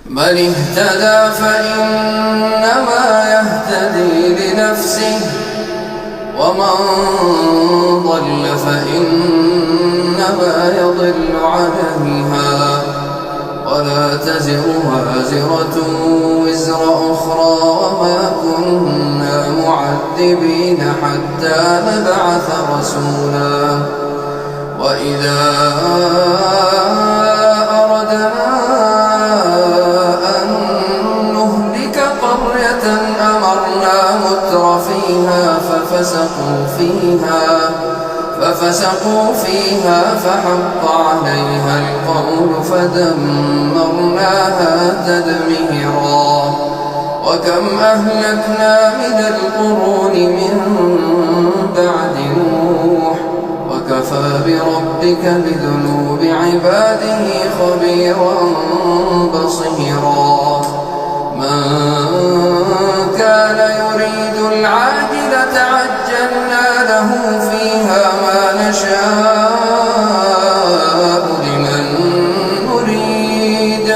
من اهتدى فإنما يهتدي لنفسه، ومن ضل فإنما يضل عليها، ولا تزر وازرة وزر أخرى، وما كنا معذبين حتى نبعث رسولا. وإذا أردنا أن نهلك قرية أمرنا متر فيها ففسقوا فيها فحق عليها القول فدمرناها تدميرا. وكم أهلكنا من القرون من بعد نوح، وكفى بربك بذنوب عباده خبيرا بصيرا. من كان يريد العاجلة عجلنا له فيها ما نشاء لمن نريد،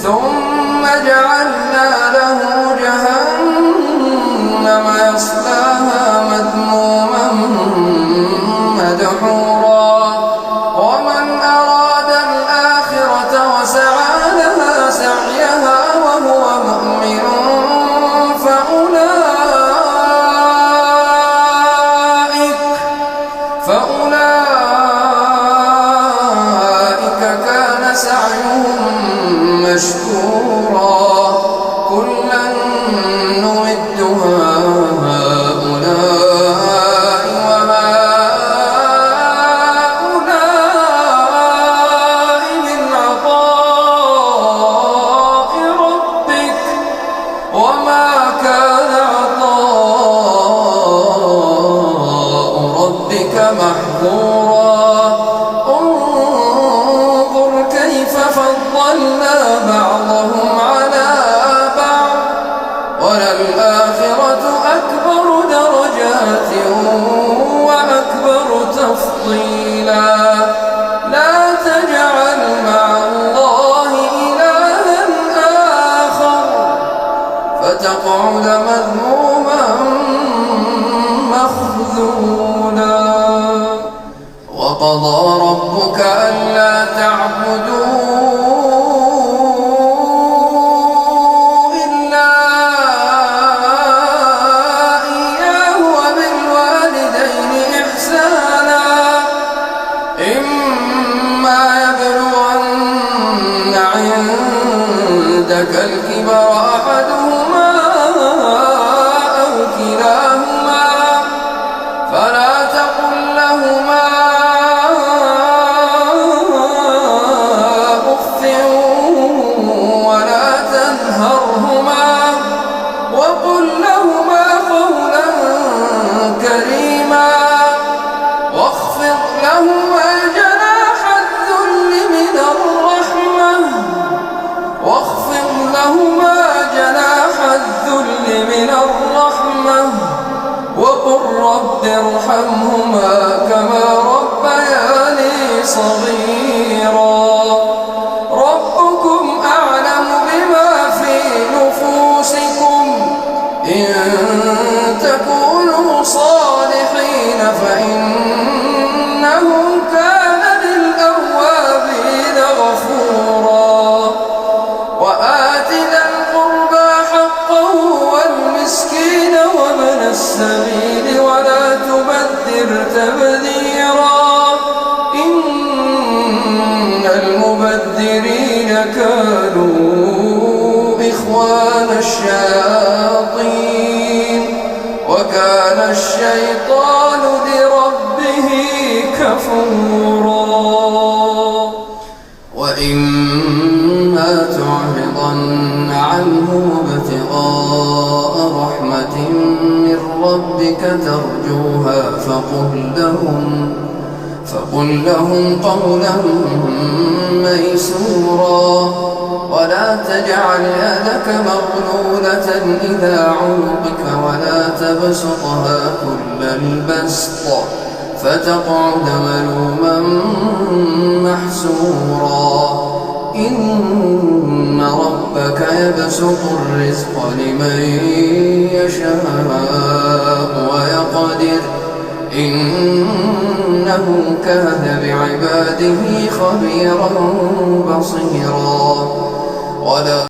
ثم جعلنا له جهنم يصلاها مذموما مدحورا. ومن أراد الآخرة وسعى لها سعيها وهو مؤمن فأولئك كان سعيهم مشكورا. كلا نمد هؤلاء وهؤلاء من عطاء ربك، وما كان عطاء ربك محظورا. انظر كيف فضلنا بعضهم على بعض، وللآخرة أكبر درجات وأكبر تفضيلا. لا تجعل مع الله إلها آخر فتقعد مذموما مخذولا. وقضى ربك ألا تعبدوا إلا إياه وبالوالدين إحسانا. إما يبلغن عندك الكبر أحدهما أو كلاهما فلا تقل لهما أف ولا تنهرهما، وقل لهما قولا كريما. واخفض لهما جناح الذل من الرحمة، وقل رب ارحمهما كما ربياني صغيرا. ربكم أعلم بما في نفوسكم، إن تكونوا صالحين فإنه كان للأوابين غفورا. وآت ذا القربى حقه والمسكين وابن السبيل ولا تبذر تبذيرا، إن المبذرين كانوا إخوان الشياطين، وكان الشيطان لربه كفورا. وإما تعرضن عنهم ابتغاء رحمة من ربك ترجوها فقل لهم قولا ميسورا. ولا تجعل يدك مغلولة إلى عنقك ولا تبسطها كل البسط فتقعد ملوما محسورا. إن ربك ربك يبسط الرزق لمن يشاء ويقدر إنه كان بعباده خبيرا بصيرا.